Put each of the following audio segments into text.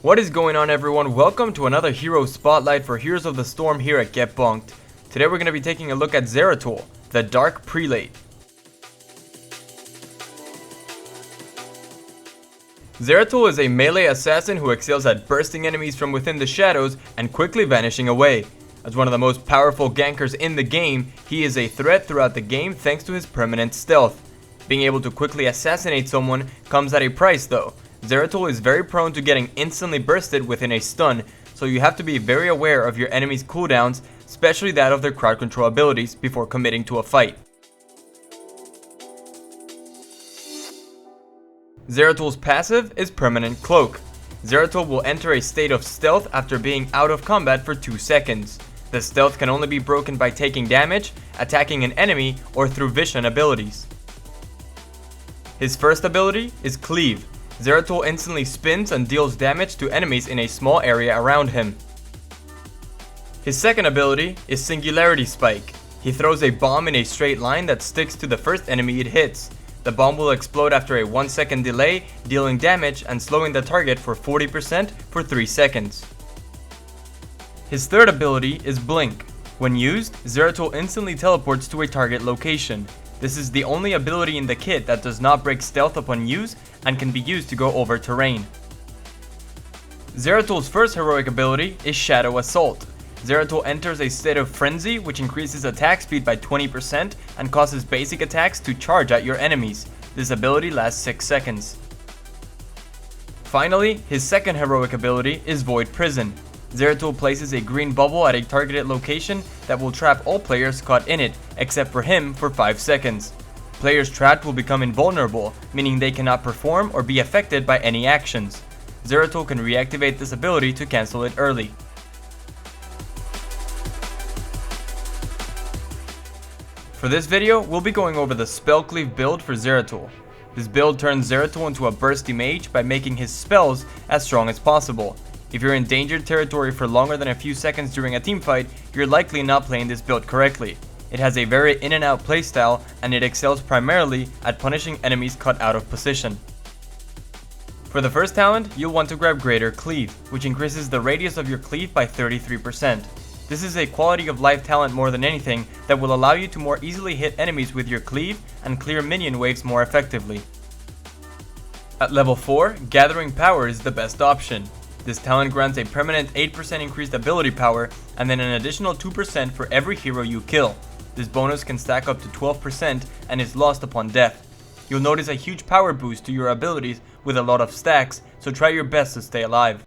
What is going on, everyone? Welcome to another Hero Spotlight for Heroes of the Storm here at Get Bunked. Today we're going to be taking a look at Zeratul, the Dark Prelate. Zeratul is a melee assassin who excels at bursting enemies from within the shadows and quickly vanishing away. As one of the most powerful gankers in the game, he is a threat throughout the game thanks to his permanent stealth. Being able to quickly assassinate someone comes at a price though. Zeratul is very prone to getting instantly bursted within a stun, so you have to be very aware of your enemy's cooldowns, especially that of their crowd control abilities, before committing to a fight. Zeratul's passive is Permanent Cloak. Zeratul will enter a state of stealth after being out of combat for 2 seconds. The stealth can only be broken by taking damage, attacking an enemy, or through vision abilities. His first ability is Cleave. Zeratul instantly spins and deals damage to enemies in a small area around him. His second ability is Singularity Spike. He throws a bomb in a straight line that sticks to the first enemy it hits. The bomb will explode after a 1-second delay, dealing damage and slowing the target for 40% for 3 seconds. His third ability is Blink. When used, Zeratul instantly teleports to a target location. This is the only ability in the kit that does not break stealth upon use and can be used to go over terrain. Zeratul's first heroic ability is Shadow Assault. Zeratul enters a state of frenzy, which increases attack speed by 20% and causes basic attacks to charge at your enemies. This ability lasts 6 seconds. Finally, his second heroic ability is Void Prison. Zeratul places a green bubble at a targeted location that will trap all players caught in it, except for him, for 5 seconds. Players trapped will become invulnerable, meaning they cannot perform or be affected by any actions. Zeratul can reactivate this ability to cancel it early. For this video, we'll be going over the Spell Cleave build for Zeratul. This build turns Zeratul into a bursty mage by making his spells as strong as possible. If you're in endangered territory for longer than a few seconds during a teamfight, you're likely not playing this build correctly. It has a very in and out playstyle, and it excels primarily at punishing enemies caught out of position. For the first talent, you'll want to grab Greater Cleave, which increases the radius of your cleave by 33%. This is a quality of life talent more than anything that will allow you to more easily hit enemies with your cleave and clear minion waves more effectively. At level 4, Gathering Power is the best option. This talent grants a permanent 8% increased ability power and then an additional 2% for every hero you kill. This bonus can stack up to 12% and is lost upon death. You'll notice a huge power boost to your abilities with a lot of stacks, so try your best to stay alive.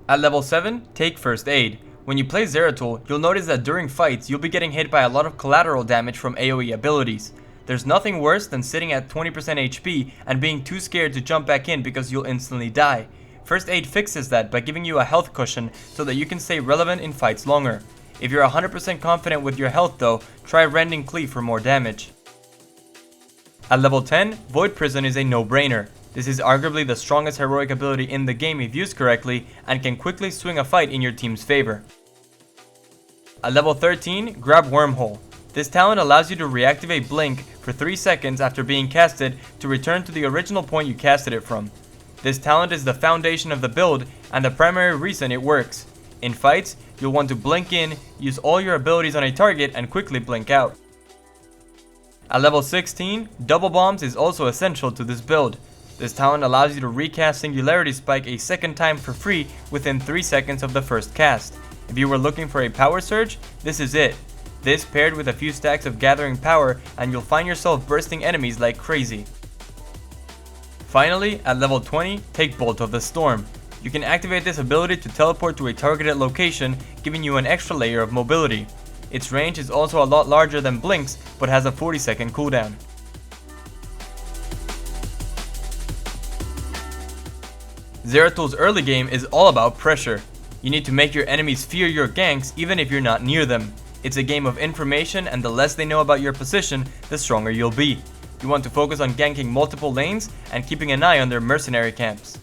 At level 7, take First Aid. When you play Zeratul, you'll notice that during fights you'll be getting hit by a lot of collateral damage from AoE abilities. There's nothing worse than sitting at 20% HP and being too scared to jump back in because you'll instantly die. First Aid fixes that by giving you a health cushion so that you can stay relevant in fights longer. If you're 100% confident with your health though, try Rending Cleave for more damage. At level 10, Void Prison is a no-brainer. This is arguably the strongest heroic ability in the game if used correctly and can quickly swing a fight in your team's favor. At level 13, grab Wormhole. This talent allows you to reactivate Blink for 3 seconds after being casted to return to the original point you casted it from. This talent is the foundation of the build and the primary reason it works. In fights, you'll want to blink in, use all your abilities on a target, and quickly blink out. At level 16, Double Bombs is also essential to this build. This talent allows you to recast Singularity Spike a second time for free within 3 seconds of the first cast. If you were looking for a power surge, this is it. This paired with a few stacks of Gathering Power and you'll find yourself bursting enemies like crazy. Finally, at level 20, take Bolt of the Storm. You can activate this ability to teleport to a targeted location, giving you an extra layer of mobility. Its range is also a lot larger than Blink's, but has a 40-second cooldown. Zeratul's early game is all about pressure. You need to make your enemies fear your ganks even if you're not near them. It's a game of information, and the less they know about your position, the stronger you'll be. You want to focus on ganking multiple lanes and keeping an eye on their mercenary camps.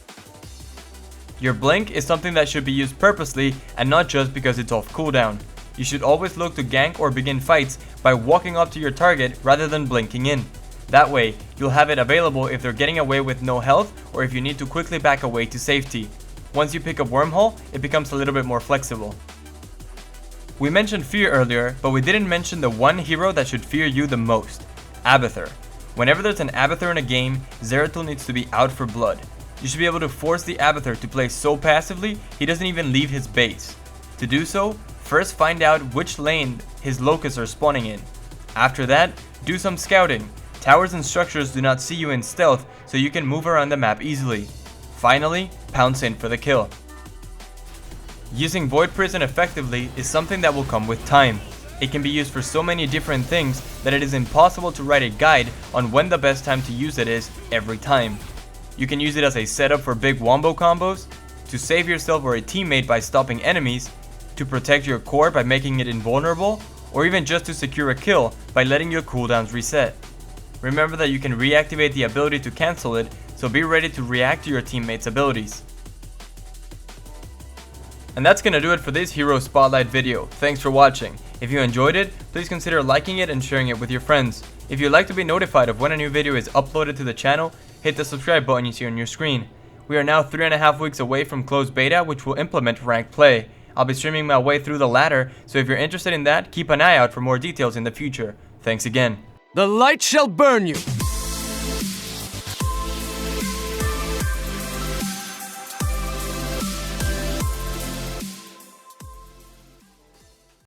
Your blink is something that should be used purposely and not just because it's off cooldown. You should always look to gank or begin fights by walking up to your target rather than blinking in. That way, you'll have it available if they're getting away with no health or if you need to quickly back away to safety. once you pick up Wormhole, it becomes a little bit more flexible. We mentioned fear earlier, but we didn't mention the one hero that should fear you the most, Abathur. Whenever there's an Abathur in a game, Zeratul needs to be out for blood. You should be able to force the Abathur to play so passively, he doesn't even leave his base. To do so, first find out which lane his locusts are spawning in. After that, do some scouting. Towers and structures do not see you in stealth, so you can move around the map easily. Finally, pounce in for the kill. Using Void Prison effectively is something that will come with time. It can be used for so many different things that it is impossible to write a guide on when the best time to use it is every time. You can use it as a setup for big wombo combos, to save yourself or a teammate by stopping enemies, to protect your core by making it invulnerable, or even just to secure a kill by letting your cooldowns reset. Remember that you can reactivate the ability to cancel it, so be ready to react to your teammates' abilities. And that's gonna do it for this Hero Spotlight video. Thanks for watching. If you enjoyed it, please consider liking it and sharing it with your friends. If you'd like to be notified of when a new video is uploaded to the channel, hit the subscribe button you see on your screen. We are now 3.5 weeks away from closed beta, which will implement ranked play. I'll be streaming my way through the ladder, so if you're interested in that, keep an eye out for more details in the future. Thanks again. The light shall burn you!